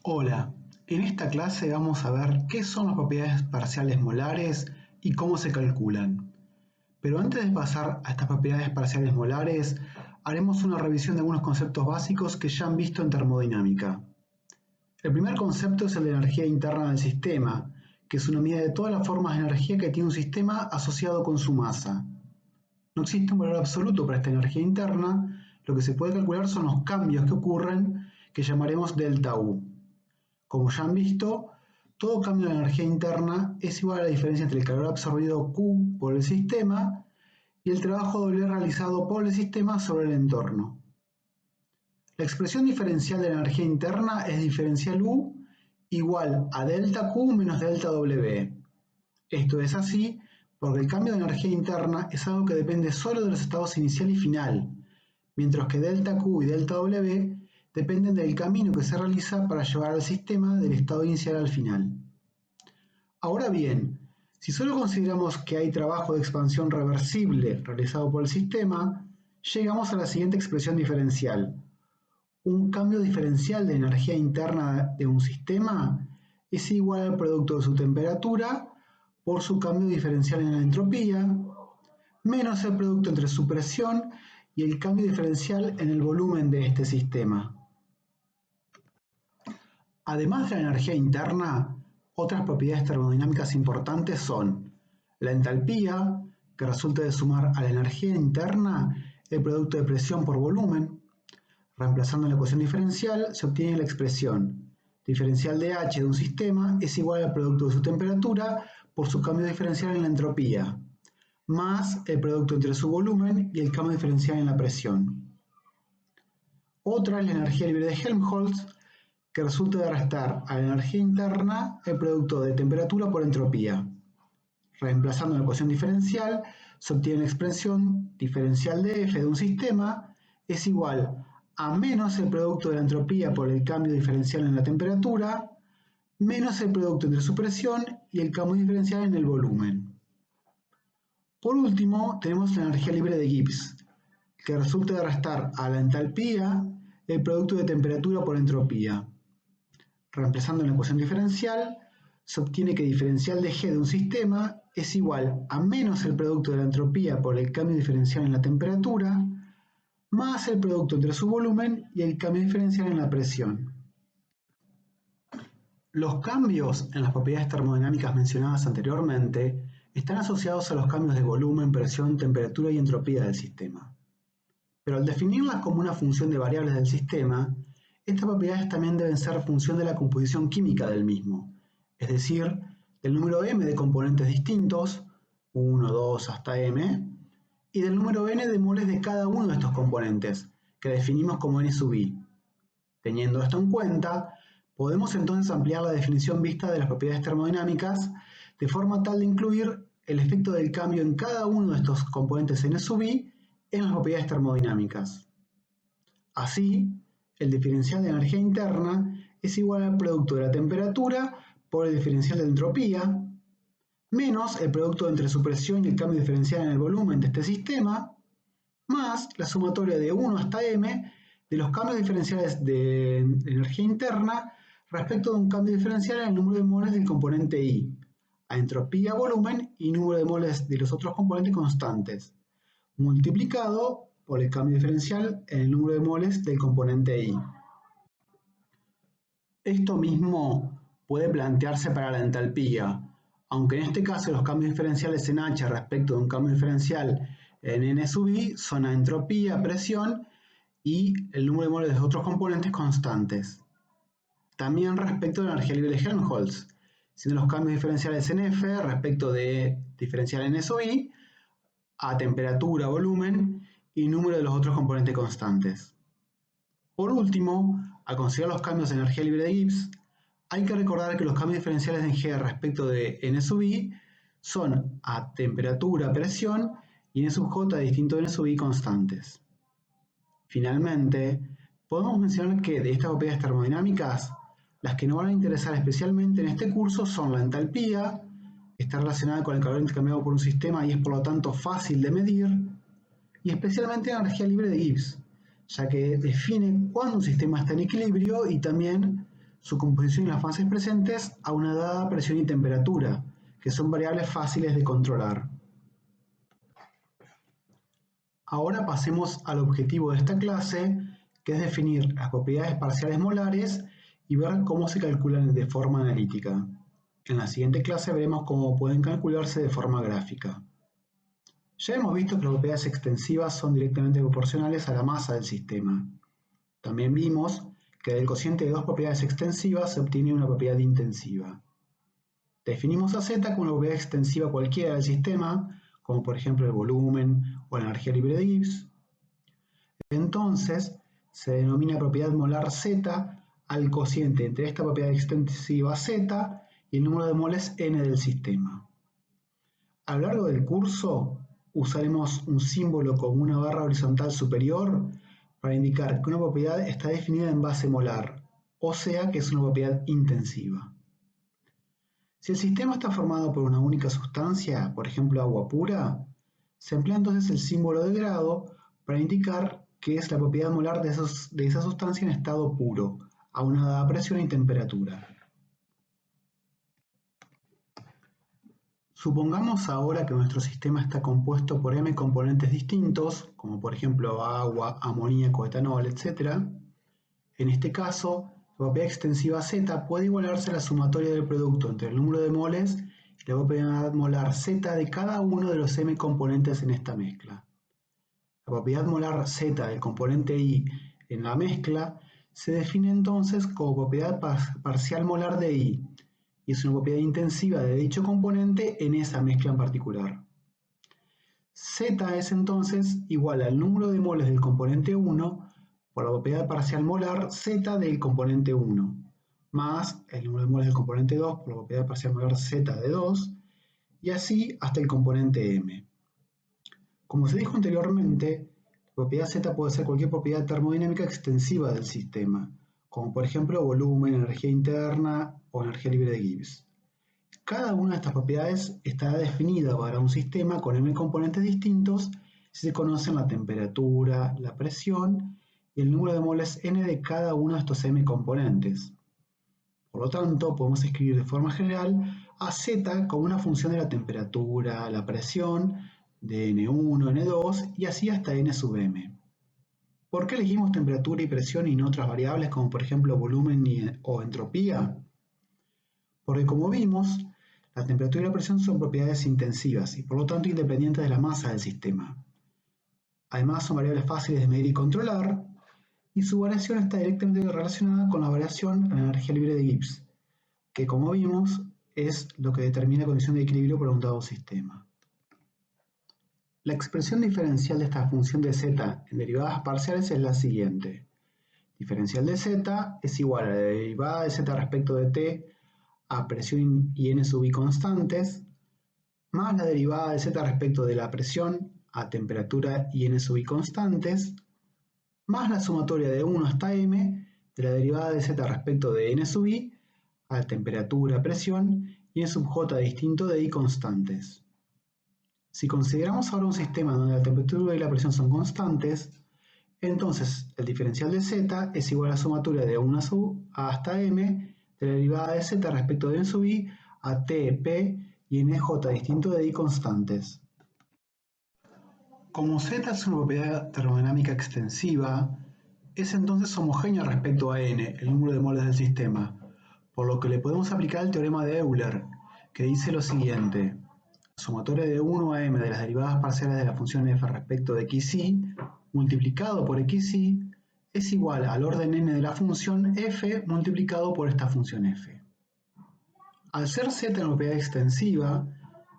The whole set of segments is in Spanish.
Hola, en esta clase vamos a ver qué son las propiedades parciales molares y cómo se calculan. Pero antes de pasar a estas propiedades parciales molares, haremos una revisión de algunos conceptos básicos que ya han visto en termodinámica. El primer concepto es el de energía interna del sistema, que es una medida de todas las formas de energía que tiene un sistema asociado con su masa. No existe un valor absoluto para esta energía interna, lo que se puede calcular son los cambios que ocurren, que llamaremos delta U. Como ya han visto, todo cambio de energía interna es igual a la diferencia entre el calor absorbido Q por el sistema y el trabajo W realizado por el sistema sobre el entorno. La expresión diferencial de la energía interna es diferencial U igual a delta Q menos delta W. Esto es así porque el cambio de energía interna es algo que depende solo de los estados inicial y final, mientras que delta Q y delta W dependen del camino que se realiza para llevar al sistema del estado inicial al final. Ahora bien, si solo consideramos que hay trabajo de expansión reversible realizado por el sistema, llegamos a la siguiente expresión diferencial. Un cambio diferencial de energía interna de un sistema es igual al producto de su temperatura por su cambio diferencial en la entropía, menos el producto entre su presión y el cambio diferencial en el volumen de este sistema. Además de la energía interna, otras propiedades termodinámicas importantes son la entalpía, que resulta de sumar a la energía interna el producto de presión por volumen. Reemplazando la ecuación diferencial se obtiene la expresión diferencial de H de un sistema es igual al producto de su temperatura por su cambio diferencial en la entropía, más el producto entre su volumen y el cambio diferencial en la presión. Otra es la energía libre de Helmholtz, que resulta de restar a la energía interna el producto de temperatura por entropía. Reemplazando la ecuación diferencial, se obtiene la expresión diferencial de F de un sistema es igual a menos el producto de la entropía por el cambio diferencial en la temperatura, menos el producto entre su presión y el cambio diferencial en el volumen. Por último, tenemos la energía libre de Gibbs, que resulta de restar a la entalpía el producto de temperatura por entropía. Reemplazando la ecuación diferencial, se obtiene que diferencial de G de un sistema es igual a menos el producto de la entropía por el cambio diferencial en la temperatura, más el producto entre su volumen y el cambio diferencial en la presión. Los cambios en las propiedades termodinámicas mencionadas anteriormente están asociados a los cambios de volumen, presión, temperatura y entropía del sistema. Pero al definirlas como una función de variables del sistema, estas propiedades también deben ser función de la composición química del mismo, es decir, del número m de componentes distintos, 1, 2 hasta m, y del número n de moles de cada uno de estos componentes, que definimos como n sub i. Teniendo esto en cuenta, podemos entonces ampliar la definición vista de las propiedades termodinámicas de forma tal de incluir el efecto del cambio en cada uno de estos componentes n sub i en las propiedades termodinámicas. Así, el diferencial de energía interna es igual al producto de la temperatura por el diferencial de entropía, menos el producto entre su presión y el cambio diferencial en el volumen de este sistema, más la sumatoria de 1 hasta m de los cambios diferenciales de energía interna respecto de un cambio diferencial en el número de moles del componente I, a entropía, volumen y número de moles de los otros componentes constantes, multiplicado por el cambio diferencial en el número de moles del componente I. Esto mismo puede plantearse para la entalpía, aunque en este caso los cambios diferenciales en H respecto de un cambio diferencial en N sub I son a entropía, presión y el número de moles de los otros componentes constantes. También respecto de la energía libre de Helmholtz, siendo los cambios diferenciales en F respecto de diferencial N sub I a temperatura, volumen y número de los otros componentes constantes. Por último, al considerar los cambios de energía libre de Gibbs, hay que recordar que los cambios diferenciales en G respecto de N sub I son a temperatura, presión y N sub J distinto de N sub I constantes. Finalmente, podemos mencionar que de estas propiedades termodinámicas, las que nos van a interesar especialmente en este curso son la entalpía, que está relacionada con el calor intercambiado por un sistema y es por lo tanto fácil de medir, y especialmente la energía libre de Gibbs, ya que define cuándo un sistema está en equilibrio y también su composición y las fases presentes a una dada presión y temperatura, que son variables fáciles de controlar. Ahora pasemos al objetivo de esta clase, que es definir las propiedades parciales molares y ver cómo se calculan de forma analítica. En la siguiente clase veremos cómo pueden calcularse de forma gráfica. Ya hemos visto que las propiedades extensivas son directamente proporcionales a la masa del sistema. También vimos que del cociente de dos propiedades extensivas se obtiene una propiedad intensiva. Definimos a Z como una propiedad extensiva cualquiera del sistema, como por ejemplo el volumen o la energía libre de Gibbs. Entonces, se denomina propiedad molar Z al cociente entre esta propiedad extensiva Z y el número de moles N del sistema. A lo largo del curso usaremos un símbolo con una barra horizontal superior para indicar que una propiedad está definida en base molar, o sea que es una propiedad intensiva. Si el sistema está formado por una única sustancia, por ejemplo agua pura, se emplea entonces el símbolo de grado para indicar que es la propiedad molar de esa sustancia en estado puro, a una dada presión y temperatura. Supongamos ahora que nuestro sistema está compuesto por m componentes distintos, como por ejemplo agua, amoníaco, etanol, etc. En este caso, la propiedad extensiva Z puede igualarse a la sumatoria del producto entre el número de moles y la propiedad molar Z de cada uno de los m componentes en esta mezcla. La propiedad molar Z del componente I en la mezcla se define entonces como propiedad parcial molar de I, y es una propiedad intensiva de dicho componente en esa mezcla en particular. Z es entonces igual al número de moles del componente 1 por la propiedad parcial molar Z del componente 1, más el número de moles del componente 2 por la propiedad parcial molar Z de 2, y así hasta el componente M. Como se dijo anteriormente, la propiedad Z puede ser cualquier propiedad termodinámica extensiva del sistema, como por ejemplo volumen, energía interna o energía libre de Gibbs. Cada una de estas propiedades estará definida para un sistema con m componentes distintos si se conocen la temperatura, la presión y el número de moles n de cada uno de estos m componentes. Por lo tanto, podemos escribir de forma general a Z como una función de la temperatura, la presión, de N1, N2 y así hasta N sub m. ¿Por qué elegimos temperatura y presión y no otras variables como por ejemplo volumen o entropía? Porque como vimos, la temperatura y la presión son propiedades intensivas y por lo tanto independientes de la masa del sistema. Además son variables fáciles de medir y controlar, y su variación está directamente relacionada con la variación en la energía libre de Gibbs, que como vimos es lo que determina la condición de equilibrio para un dado sistema. La expresión diferencial de esta función de z en derivadas parciales es la siguiente. Diferencial de z es igual a la derivada de z respecto de t a presión y n sub i constantes, más la derivada de z respecto de la presión a temperatura y n sub i constantes, más la sumatoria de 1 hasta m de la derivada de z respecto de n sub i a temperatura, presión y n sub j distinto de i constantes. Si consideramos ahora un sistema donde la temperatura y la presión son constantes, entonces el diferencial de z es igual a la sumatoria de 1 hasta m de la derivada de z respecto de n sub i a t, p y nj distinto de i constantes. Como z es una propiedad termodinámica extensiva, es entonces homogénea respecto a n, el número de moles del sistema, por lo que le podemos aplicar el teorema de Euler, que dice lo siguiente. Sumatoria de 1 a m de las derivadas parciales de la función f respecto de xy multiplicado por xy es igual al orden n de la función f multiplicado por esta función f. Al ser z una propiedad extensiva,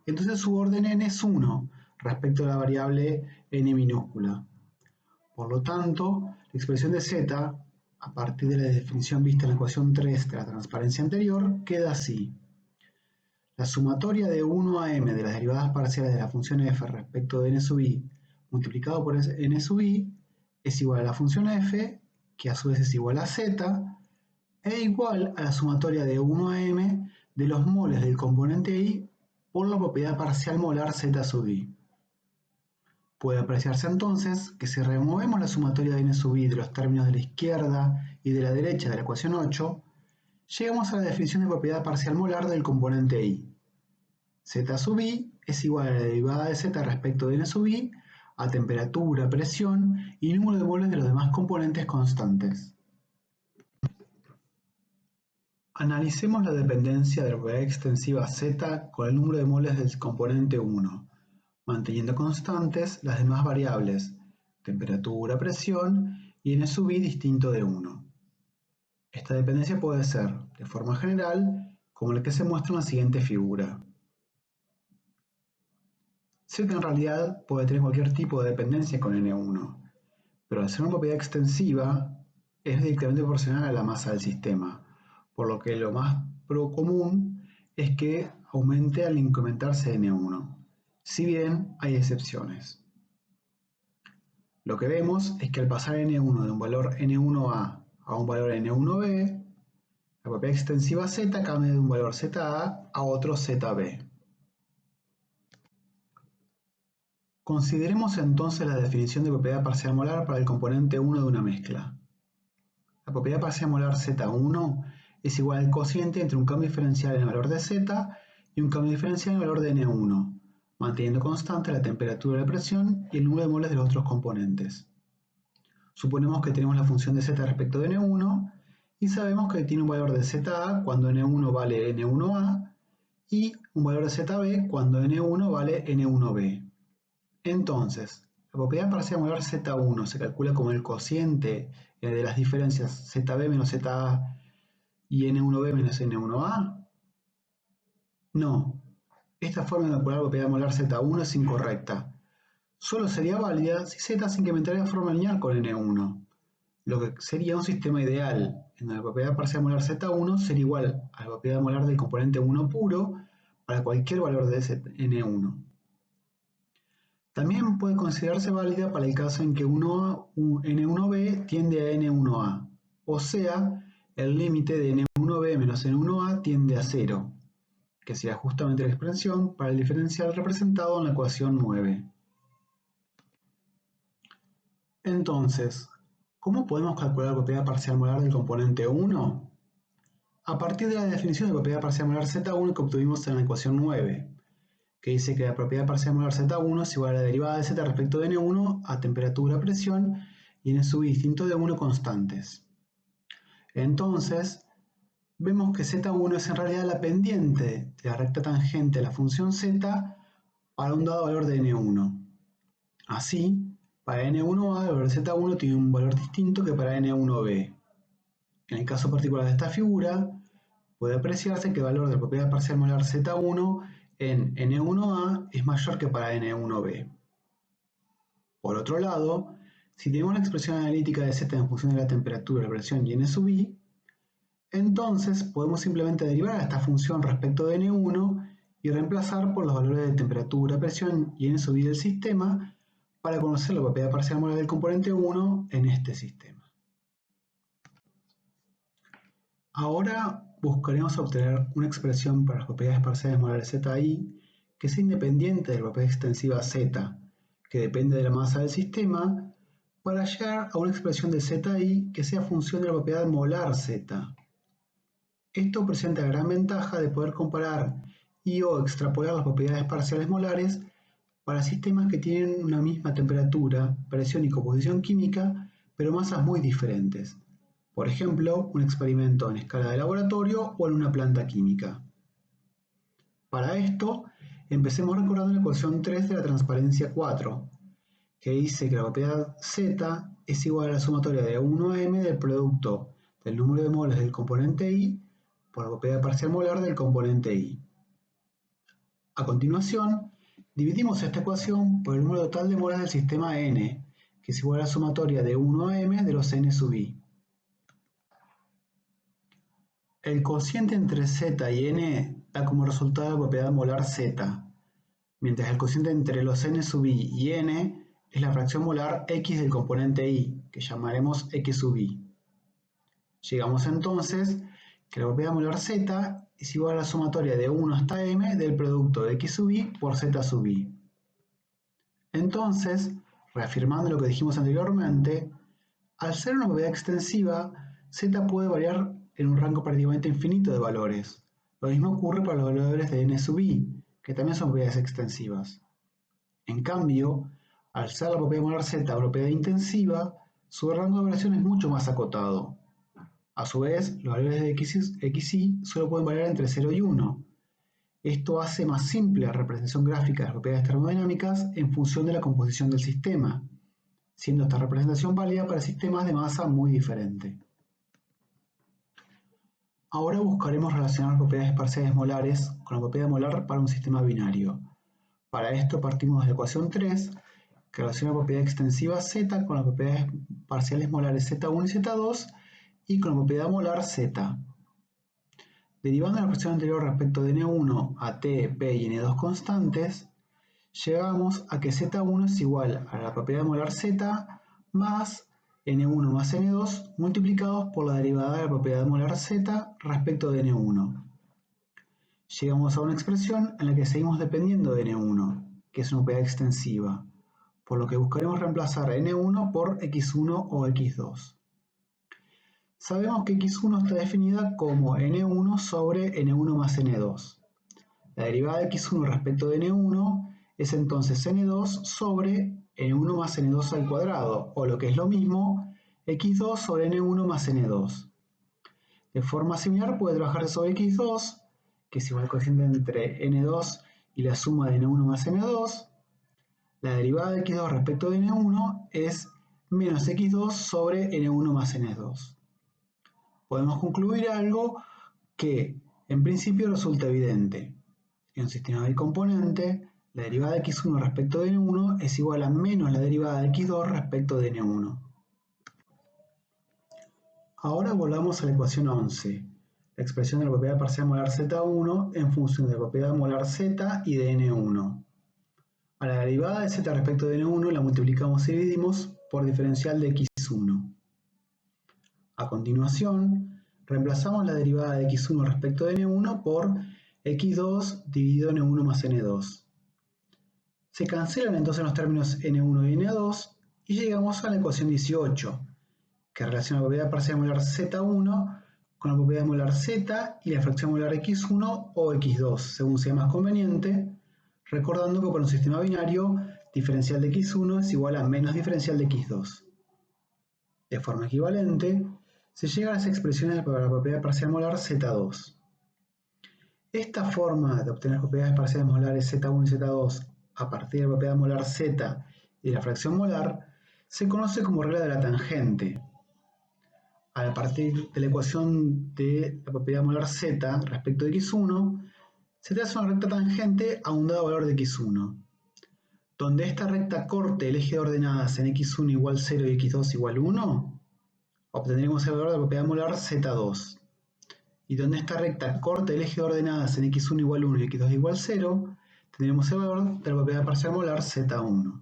entonces su orden n es 1 respecto a la variable n minúscula. Por lo tanto, la expresión de z, a partir de la definición vista en la ecuación 3 de la transparencia anterior, queda así. La sumatoria de 1 a m de las derivadas parciales de la función f respecto de n sub i multiplicado por n sub i es igual a la función f, que a su vez es igual a z, e igual a la sumatoria de 1 a m de los moles del componente i por la propiedad parcial molar z sub i. Puede apreciarse entonces que si removemos la sumatoria de n sub i de los términos de la izquierda y de la derecha de la ecuación 8, llegamos a la definición de propiedad parcial molar del componente i. Z sub i es igual a la derivada de z respecto de n sub i a temperatura, presión y número de moles de los demás componentes constantes. Analicemos la dependencia de la propiedad extensiva z con el número de moles del componente 1, manteniendo constantes las demás variables, temperatura, presión y n sub i distinto de 1. Esta dependencia puede ser, de forma general, como la que se muestra en la siguiente figura. Z en realidad puede tener cualquier tipo de dependencia con N1, pero al ser una propiedad extensiva, es directamente proporcional a la masa del sistema, por lo que lo más común es que aumente al incrementarse N1, si bien hay excepciones. Lo que vemos es que al pasar N1 de un valor N1A a un valor N1B, la propiedad extensiva Z cambia de un valor ZA a otro ZB. Consideremos entonces la definición de propiedad parcial molar para el componente 1 de una mezcla. La propiedad parcial molar Z1 es igual al cociente entre un cambio diferencial en el valor de Z y un cambio diferencial en el valor de N1, manteniendo constante la temperatura, la presión y el número de moles de los otros componentes. Suponemos que tenemos la función de Z respecto de N1 y sabemos que tiene un valor de ZA cuando N1 vale N1A y un valor de ZB cuando N1 vale N1B. Entonces, la propiedad parcial molar Z1 se calcula como el cociente de las diferencias ZB menos ZA y N1B menos N1A. No, esta forma de calcular la propiedad molar Z1 es incorrecta. Solo sería válida si Z se incrementaría de forma lineal con N1, lo que sería un sistema ideal, en donde la propiedad parcial molar Z1 sería igual a la propiedad molar del componente 1 puro para cualquier valor de N1. También puede considerarse válida para el caso en que N1B tiende a N1A, o sea, el límite de N1B menos N1A tiende a 0, que sería justamente la expresión para el diferencial representado en la ecuación 9. Entonces, ¿cómo podemos calcular la propiedad parcial molar del componente 1? A partir de la definición de propiedad parcial molar Z1 que obtuvimos en la ecuación 9, que dice que la propiedad parcial molar Z1 es igual a la derivada de Z respecto de N1 a temperatura, presión y N sub i distinto de 1 constantes. Entonces, vemos que Z1 es en realidad la pendiente de la recta tangente de la función Z para un dado valor de N1. Así, para N1A el valor de Z1 tiene un valor distinto que para N1B. En el caso particular de esta figura, puede apreciarse que el valor de la propiedad parcial molar Z1 en N1A es mayor que para N1B. Por otro lado, si tenemos la expresión analítica de Z en función de la temperatura, la presión y N sub i, entonces podemos simplemente derivar a esta función respecto de N1 y reemplazar por los valores de temperatura, presión y N sub i del sistema para conocer la propiedad parcial molar del componente 1 en este sistema. Ahora buscaremos obtener una expresión para las propiedades parciales molares ZI que sea independiente de la propiedad extensiva Z, que depende de la masa del sistema, para llegar a una expresión de ZI que sea función de la propiedad molar Z. Esto presenta la gran ventaja de poder comparar y/o extrapolar las propiedades parciales molares para sistemas que tienen una misma temperatura, presión y composición química, pero masas muy diferentes. Por ejemplo, un experimento en escala de laboratorio o en una planta química. Para esto, empecemos recordando la ecuación 3 de la transparencia 4, que dice que la propiedad Z es igual a la sumatoria de 1m del producto del número de moles del componente I por la propiedad parcial molar del componente I. A continuación, dividimos esta ecuación por el número total de moles del sistema N, que es igual a la sumatoria de 1m de los N sub i. El cociente entre Z y N da como resultado la propiedad molar Z, mientras el cociente entre los N sub i y N es la fracción molar X del componente I, que llamaremos X sub i. Llegamos entonces que la propiedad molar Z es igual a la sumatoria de 1 hasta M del producto de X sub i por Z sub i. Entonces, reafirmando lo que dijimos anteriormente, al ser una propiedad extensiva, z puede variar en un rango prácticamente infinito de valores. Lo mismo ocurre para los valores de n sub i, que también son propiedades extensivas. En cambio, al ser la propiedad molar z una propiedad intensiva, su rango de variación es mucho más acotado. A su vez, los valores de xy solo pueden variar entre 0 y 1. Esto hace más simple la representación gráfica de las propiedades termodinámicas en función de la composición del sistema, siendo esta representación válida para sistemas de masa muy diferente. Ahora buscaremos relacionar las propiedades parciales molares con la propiedad molar para un sistema binario. Para esto partimos de la ecuación 3, que relaciona la propiedad extensiva z con las propiedades parciales molares z1 y z2 y con la propiedad molar z. Derivando la expresión anterior respecto de n1 a t, p y n2 constantes, llegamos a que z1 es igual a la propiedad molar z más n1 más n2 multiplicados por la derivada de la propiedad molar z respecto de n1. Llegamos a una expresión en la que seguimos dependiendo de n1, que es una propiedad extensiva, por lo que buscaremos reemplazar n1 por x1 o x2. Sabemos que x1 está definida como n1 sobre n1 más n2. La derivada de x1 respecto de n1 es entonces n2 sobre n1 más n2 al cuadrado, o lo que es lo mismo, x2 sobre n1 más n2. De forma similar puede trabajarse sobre x2, que es igual al cociente entre n2 y la suma de n1 más n2. La derivada de x2 respecto de n1 es menos x2 sobre n1 más n2. Podemos concluir algo que en principio resulta evidente. En un sistema bicomponente, la derivada de x1 respecto de n1 es igual a menos la derivada de x2 respecto de n1. Ahora volvamos a la ecuación 11, la expresión de la propiedad parcial molar z1 en función de la propiedad molar z y de n1. A la derivada de z respecto de n1 la multiplicamos y dividimos por diferencial de x1. A continuación, reemplazamos la derivada de x1 respecto de n1 por x2 dividido n1 más n2. Se cancelan entonces los términos n1 y n2 y llegamos a la ecuación 18, que relaciona la propiedad parcial molar z1 con la propiedad molar z y la fracción molar x1 o x2, según sea más conveniente, recordando que para un sistema binario, diferencial de x1 es igual a menos diferencial de x2. De forma equivalente, se llega a las expresiones para la propiedad parcial molar z2. Esta forma de obtener las propiedades parciales molares z1 y z2 a partir de la propiedad molar z y de la fracción molar se conoce como regla de la tangente. A partir de la ecuación de la propiedad molar z respecto de x1, se traza una recta tangente a un dado valor de x1. Donde esta recta corte el eje de ordenadas en x1 igual 0 y x2 igual 1, obtendremos el valor de la propiedad molar z2. Y donde esta recta corte el eje de ordenadas en x1 igual 1 y x2 igual 0, tendremos el valor de la propiedad parcial molar z1.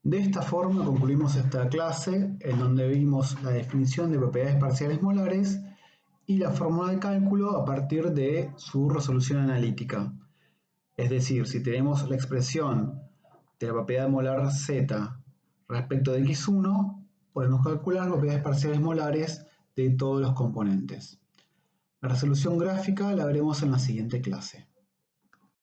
De esta forma concluimos esta clase en donde vimos la definición de propiedades parciales molares y la fórmula de cálculo a partir de su resolución analítica. Es decir, si tenemos la expresión de la propiedad molar z respecto de x1, podemos calcular las propiedades parciales molares de todos los componentes. La resolución gráfica la veremos en la siguiente clase.